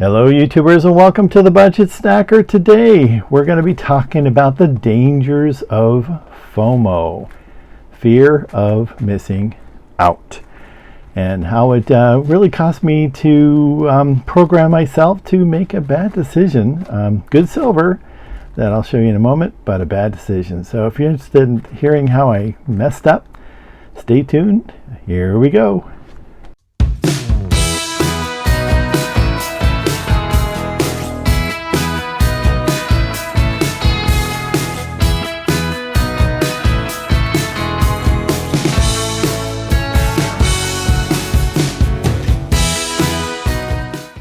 Hello YouTubers, and welcome to the Budget Snacker. Today we're going to be talking about the dangers of FOMO, fear of missing out, and how it really cost me to program myself to make a bad decision. Good silver, that I'll show you in a moment, but a bad decision. So if you're interested in hearing how I messed up, stay tuned. Here we go.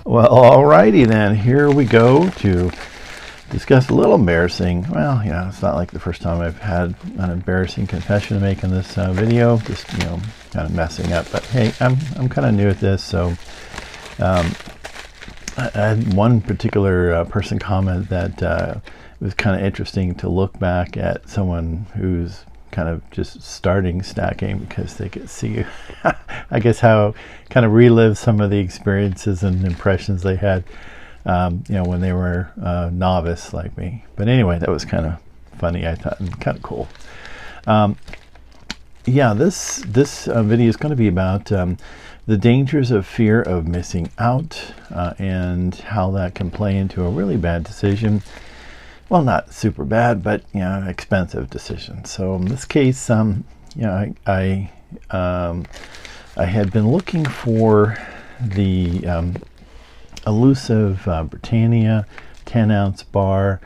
Well, alrighty then, here we go to discuss a little embarrassing. Well, it's not like the first time I've had an embarrassing confession to make in this video, just, kind of messing up. But hey, I'm kind of new at this, so I had one particular person comment that it was kind of interesting to look back at someone who's kind of just starting stacking, because they could see I guess how kind of relive some of the experiences and impressions they had when they were novice like me. But anyway, that was kind of funny, I thought, and kind of cool. This video is going to be about the dangers of fear of missing out, and how that can play into a really bad decision. Well, not super bad, but expensive decision. So in this case, I had been looking for the elusive Britannia 10-ounce bar.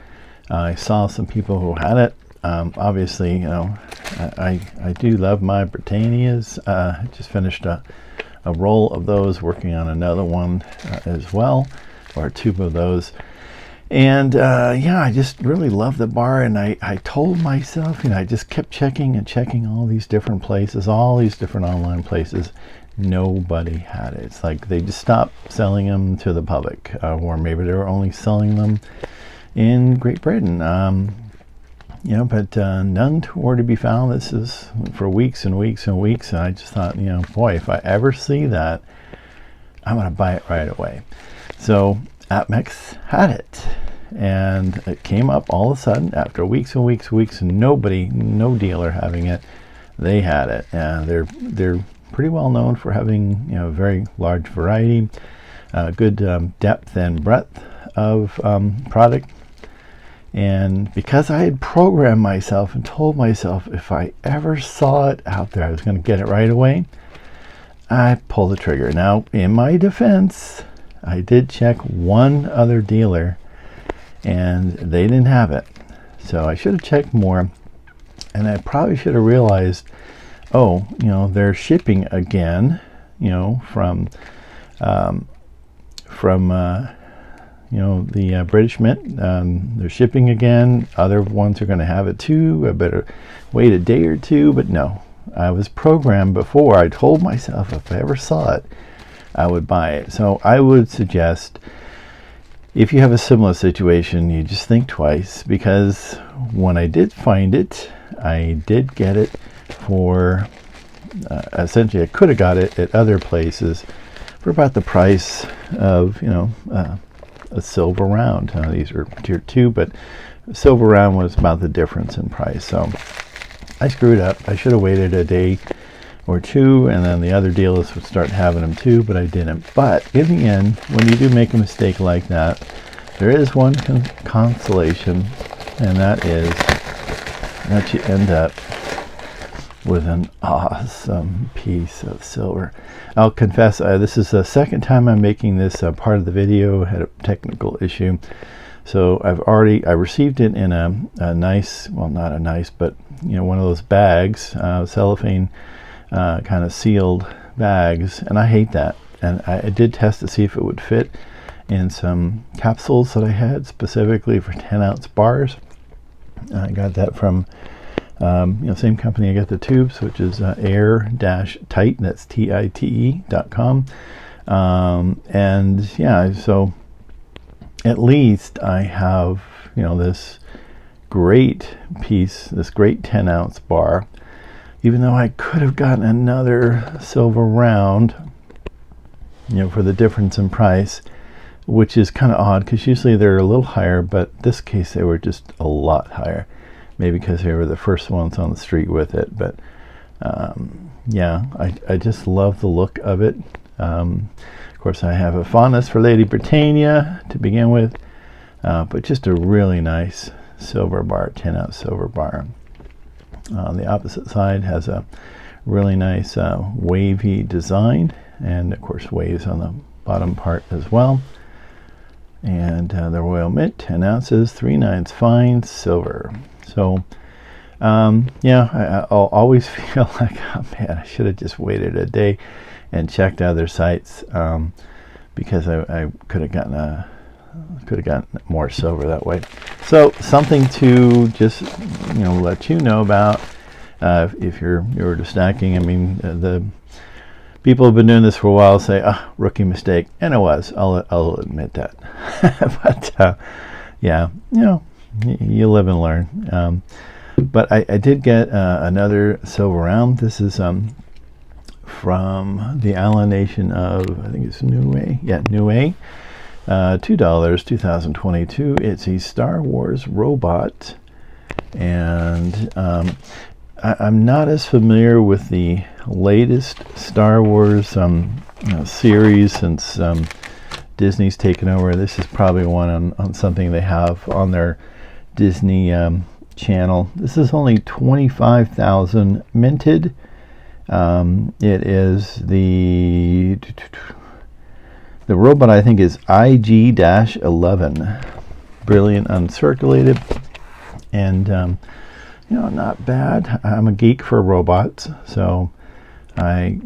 I saw some people who had it. Obviously, I do love my Britannias. I just finished a roll of those, working on another one as well, or a tube of those. And I just really love the bar, and I told myself, I just kept checking and checking all these different places, all these different online places. Nobody had it. It's like they just stopped selling them to the public, or maybe they were only selling them in Great Britain. But none were to be found. This is for weeks and weeks and weeks, and I just thought, boy, if I ever see that, I'm going to buy it right away. So Atmex had it, and it came up all of a sudden after weeks and weeks and weeks, and no dealer having it. They had it, and they're pretty well known for having a very large variety, good depth and breadth of product. And because I had programmed myself and told myself if I ever saw it out there, I was going to get it right away, I pulled the trigger. Now, in my defense, I did check one other dealer, and they didn't have it. So I should have checked more, and I probably should have realized, they're shipping again, from the British Mint. They're shipping again. Other ones are going to have it too. I better wait a day or two. But no, I was programmed before. I told myself if I ever saw it, I would buy it. So I would suggest, if you have a similar situation, you just think twice, because when I did find it, I did get it for essentially I could have got it at other places for about the price of a silver round. These are tier 2, but silver round was about the difference in price. So I screwed up. I should have waited a day or two, and then the other dealers would start having them too, but I didn't. But in the end, when you do make a mistake like that, there is one consolation, and that is that you end up with an awesome piece of silver. I'll confess, this is the second time I'm making this part of the video. I had a technical issue, so I received it in a nice, well, not a nice, but one of those bags, cellophane kind of sealed bags, and I hate that. And I did test to see if it would fit in some capsules that I had specifically for 10-ounce bars. I got that from same company I got the tubes, which is air-tight, that's TITE.com. So at least I have this great piece, this great 10-ounce bar, even though I could have gotten another silver round, for the difference in price. which is kind of odd because usually they're a little higher, but this case they were just a lot higher. Maybe because they were the first ones on the street with it, but yeah, I just love the look of it. Of course, I have a fondness for Lady Britannia to begin with, but just a really nice silver bar, 10-ounce silver bar. On the opposite side has a really nice wavy design, and of course waves on the bottom part as well. And the Royal Mint, 10 ounces, 3/9 fine silver. So yeah, I'll always feel like, oh man, I should have just waited a day and checked other sites, because I could have gotten more silver that way. So something to just let you know about if you're to stacking. I mean, the people who've been doing this for a while say, rookie mistake, and it was. I'll admit that. But yeah, you live and learn. But I did get another silver round. This is from the Allen Nation of, I think it's Niue. Yeah, Niue. $2, 2022. It's a Star Wars robot, and I'm not as familiar with the latest Star Wars series since Disney's taken over. This is probably one on something they have on their Disney channel. This is only 25,000 minted. It is the robot, I think, is IG-11. Brilliant uncirculated, and not bad. I'm a geek for robots, so I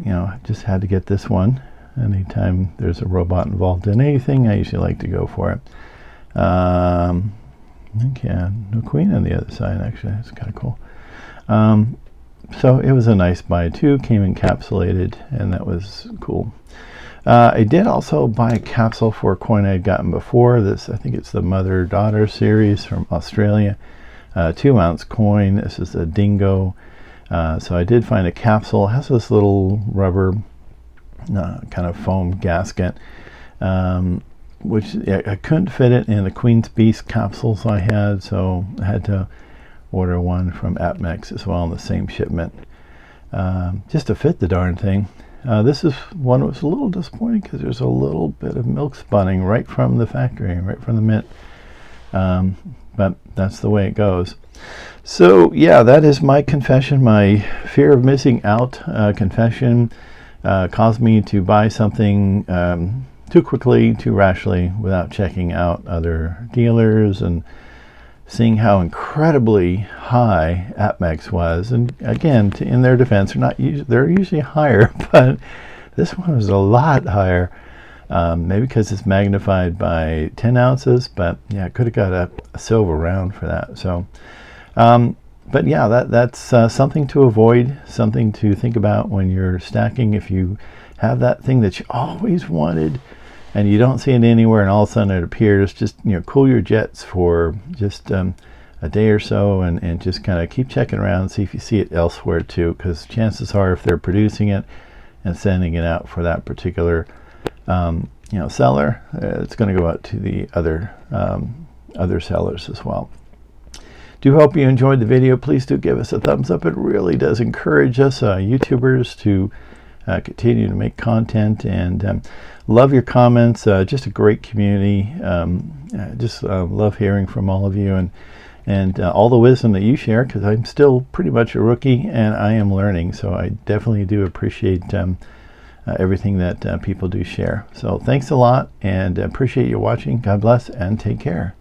just had to get this one. Anytime there's a robot involved in anything, I usually like to go for it. Okay, no queen on the other side, actually. That's kind of cool. So it was a nice buy too, came encapsulated, and that was cool. I did also buy a capsule for a coin I'd gotten before. This, I think it's the Mother-Daughter series from Australia. 2-ounce coin. This is a Dingo. So I did find a capsule. It has this little rubber kind of foam gasket, which I couldn't fit it in the Queen's Beast capsules I had, so I had to order one from Apmex as well in the same shipment, just to fit the darn thing. This is one that was a little disappointing because there's a little bit of milk spawning right from the factory, right from the mint. But that's the way it goes. So yeah, that is my confession. My fear of missing out confession caused me to buy something too quickly, too rashly, without checking out other dealers and seeing how incredibly high Apmex was. And again, in their defense, they're usually higher, but this one was a lot higher. Maybe because it's magnified by 10 ounces, but yeah, I could have got a silver round for that. So, but yeah, that's something to avoid, something to think about when you're stacking. If you have that thing that you always wanted and you don't see it anywhere, and all of a sudden it appears, just cool your jets for just a day or so, and just kind of keep checking around and see if you see it elsewhere too, because chances are, if they're producing it and sending it out for that particular seller, it's going to go out to the other sellers as well. Do hope you enjoyed the video. Please do give us a thumbs up. It really does encourage us YouTubers to continue to make content, and love your comments. Just a great community. Just love hearing from all of you, and all the wisdom that you share, because I'm still pretty much a rookie and I am learning, so I definitely do appreciate everything that people do share. So thanks a lot, and appreciate you watching. God bless, and take care.